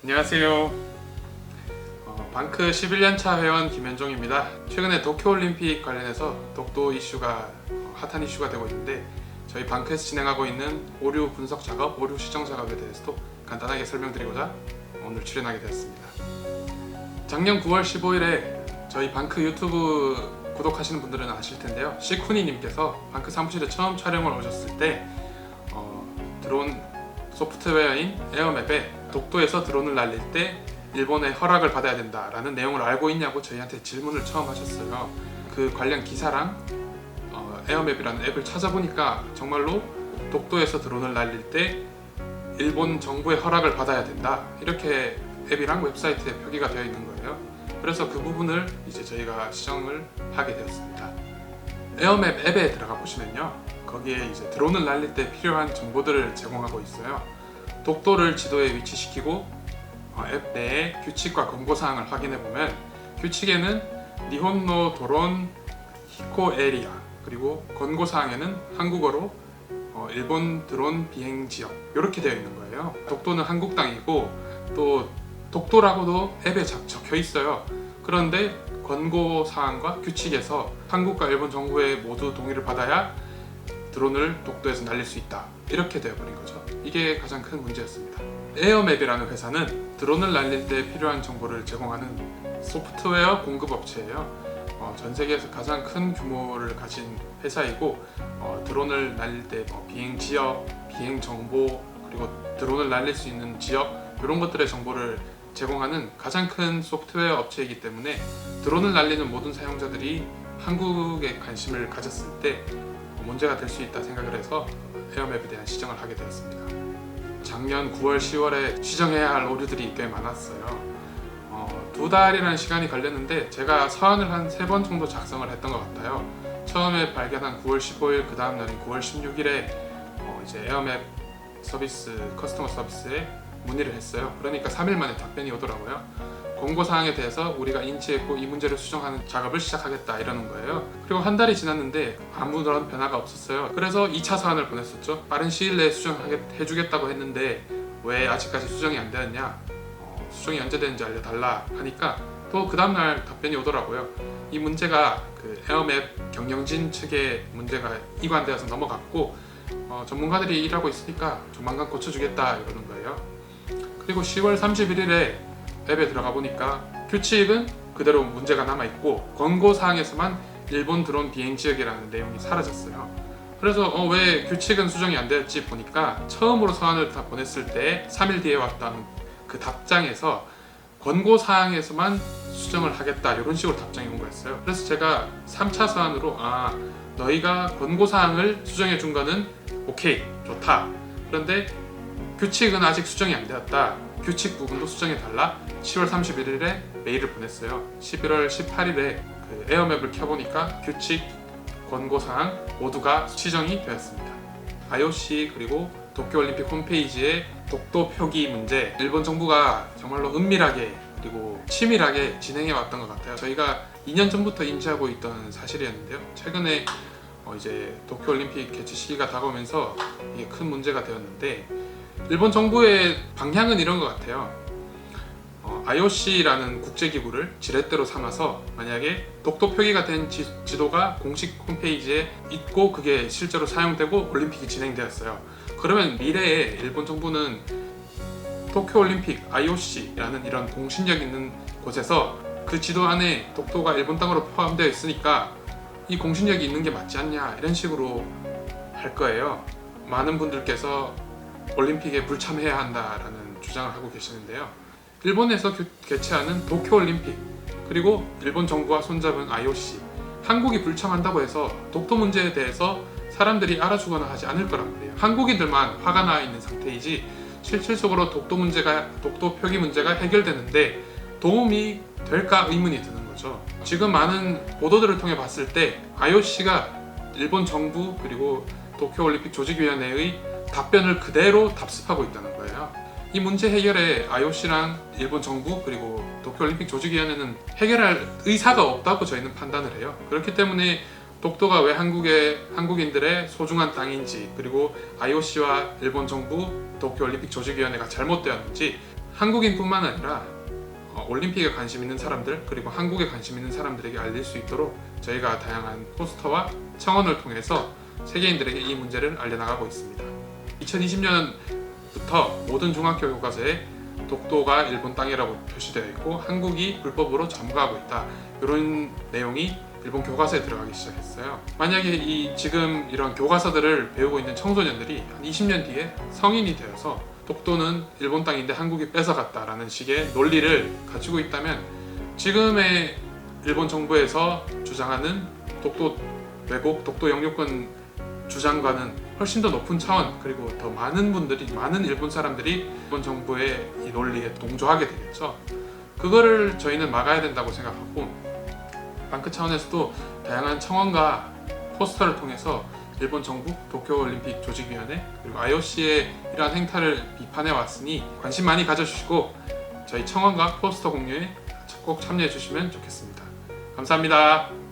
안녕하세요. 방크 11년차 회원 김현종입니다. 최근에 도쿄올림픽 관련해서 독도 이슈가 핫한 이슈가 되고 있는데 저희 방크에서 진행하고 있는 오류 분석 작업, 오류 시정 작업에 대해서도 간단하게 설명드리고자 오늘 출연하게 되었습니다. 작년 9월 15일에 저희 방크 유튜브 구독하시는 분들은 아실 텐데요. 시쿠니님께서 방크 사무실에 처음 촬영을 오셨을 때 드론 소프트웨어인 에어맵에 독도에서 드론을 날릴 때 일본의 허락을 받아야 된다라는 내용을 알고 있냐고 저희한테 질문을 처음 하셨어요. 그 관련 기사랑 에어맵이라는 앱을 찾아보니까 정말로 독도에서 드론을 날릴 때 일본 정부의 허락을 받아야 된다, 이렇게 앱이랑 웹사이트에 표기가 되어 있는 거예요. 그래서 그 부분을 이제 저희가 시정을 하게 되었습니다. 에어맵 앱에 들어가 보시면요, 거기에 이제 드론을 날릴 때 필요한 정보들을 제공하고 있어요. 독도를 지도에 위치시키고 앱 내에 규칙과 권고사항을 확인해 보면 규칙에는 니혼노 도론 히코 에리아, 그리고 권고사항에는 한국어로 일본 드론 비행 지역, 이렇게 되어 있는 거예요. 독도는 한국 땅이고 또 독도라고도 앱에 적혀 있어요. 그런데 권고사항과 규칙에서 한국과 일본 정부의 모두 동의를 받아야 드론을 독도에서 날릴 수 있다, 이렇게 되어버린 거죠. 이게 가장 큰 문제였습니다. 에어맵이라는 회사는 드론을 날릴 때 필요한 정보를 제공하는 소프트웨어 공급업체예요. 전 세계에서 가장 큰 규모를 가진 회사이고 드론을 날릴 때 비행 지역, 비행 정보, 그리고 드론을 날릴 수 있는 지역, 이런 것들의 정보를 제공하는 가장 큰 소프트웨어 업체이기 때문에 드론을 날리는 모든 사용자들이 한국에 관심을 가졌을 때 문제가 될 수 있다 생각을 해서 에어맵에 대한 시정을 하게 되었습니다. 작년 9월, 10월에 시정해야 할 오류들이 꽤 많았어요. 2달이라는 시간이 걸렸는데 제가 서한을 한 3번 정도 작성을 했던 것 같아요. 처음에 발견한 9월 15일, 그 다음 날인 9월 16일에 이제 에어맵 서비스, 커스터머 서비스에 문의를 했어요. 그러니까 3일 만에 답변이 오더라고요. 권고사항에 대해서 우리가 인지했고 이 문제를 수정하는 작업을 시작하겠다, 이러는 거예요. 그리고 한 달이 지났는데 아무런 변화가 없었어요. 그래서 2차 사안을 보냈었죠. 빠른 시일 내에 수정해주겠다고 했는데 왜 아직까지 수정이 안 되었냐, 수정이 언제 되는지 알려달라 하니까 또 그 다음날 답변이 오더라고요. 이 문제가 그 에어맵 경영진 측의 문제가 이관되어서 넘어갔고 전문가들이 일하고 있으니까 조만간 고쳐주겠다, 이러는 거예요. 그리고 10월 31일에 앱에 들어가 보니까 규칙은 그대로 문제가 남아있고 권고사항에서만 일본 드론 비행 지역이라는 내용이 사라졌어요. 그래서 왜 규칙은 수정이 안 되었지 보니까 처음으로 서한을 다 보냈을 때 3일 뒤에 왔던 그 답장에서 권고사항에서만 수정을 하겠다, 이런 식으로 답장이 온 거였어요. 그래서 제가 3차 서한으로 너희가 권고사항을 수정해 준 거는 오케이, 좋다. 그런데 규칙은 아직 수정이 안 되었다, 규칙 부분도 수정해 달라, 10월 31일에 메일을 보냈어요. 11월 18일에 그 에어맵을 켜보니까 규칙, 권고사항 모두가 시정이 되었습니다. IOC 그리고 도쿄올림픽 홈페이지에 독도 표기 문제, 일본 정부가 정말로 은밀하게 그리고 치밀하게 진행해 왔던 것 같아요. 저희가 2년 전부터 인지하고 있던 사실이었는데요. 최근에 이제 도쿄올림픽 개최 시기가 다가오면서 이게 큰 문제가 되었는데, 일본 정부의 방향은 이런 것 같아요. IOC라는 국제기구를 지렛대로 삼아서 만약에 독도 표기가 된 지도가 공식 홈페이지에 있고 그게 실제로 사용되고 올림픽이 진행되었어요. 그러면 미래에 일본 정부는 도쿄올림픽 IOC라는 이런 공신력 있는 곳에서 그 지도 안에 독도가 일본 땅으로 포함되어 있으니까 이 공신력이 있는 게 맞지 않냐, 이런 식으로 할 거예요. 많은 분들께서 올림픽에 불참해야 한다라는 주장을 하고 계시는데요. 일본에서 개최하는 도쿄올림픽, 그리고 일본 정부와 손잡은 IOC, 한국이 불참한다고 해서 독도 문제에 대해서 사람들이 알아주거나 하지 않을 거란 말이에요. 한국인들만 화가 나 있는 상태이지 실질적으로 독도 표기 문제가 해결되는데 도움이 될까 의문이 드는 거죠. 지금 많은 보도들을 통해 봤을 때 IOC가 일본 정부 그리고 도쿄올림픽 조직위원회의 답변을 그대로 답습하고 있다는 거예요. 이 문제 해결에 IOC랑 일본 정부 그리고 도쿄올림픽 조직위원회는 해결할 의사가 없다고 저희는 판단을 해요. 그렇기 때문에 독도가 왜 한국인들의 소중한 땅인지, 그리고 IOC와 일본 정부, 도쿄올림픽 조직위원회가 잘못되었는지 한국인뿐만 아니라 올림픽에 관심 있는 사람들 그리고 한국에 관심 있는 사람들에게 알릴 수 있도록 저희가 다양한 포스터와 청원을 통해서 세계인들에게 이 문제를 알려나가고 있습니다. 2020년부터 모든 중학교 교과서에 독도가 일본 땅이라고 표시되어 있고 한국이 불법으로 점거하고 있다, 이런 내용이 일본 교과서에 들어가기 시작했어요. 만약에 지금 이런 교과서들을 배우고 있는 청소년들이 한 20년 뒤에 성인이 되어서 독도는 일본 땅인데 한국이 뺏어갔다라는 식의 논리를 가지고 있다면 지금의 일본 정부에서 주장하는 독도 왜곡, 독도 영유권 주장과는 훨씬 더 높은 차원, 그리고 더 많은 분들이, 많은 일본 사람들이 일본 정부의 이 논리에 동조하게 되겠죠. 그거를 저희는 막아야 된다고 생각하고, 방크 차원에서도 다양한 청원과 포스터를 통해서 일본 정부, 도쿄올림픽 조직위원회, 그리고 IOC의 이러한 행태를 비판해 왔으니 관심 많이 가져주시고 저희 청원과 포스터 공유에 꼭 참여해 주시면 좋겠습니다. 감사합니다.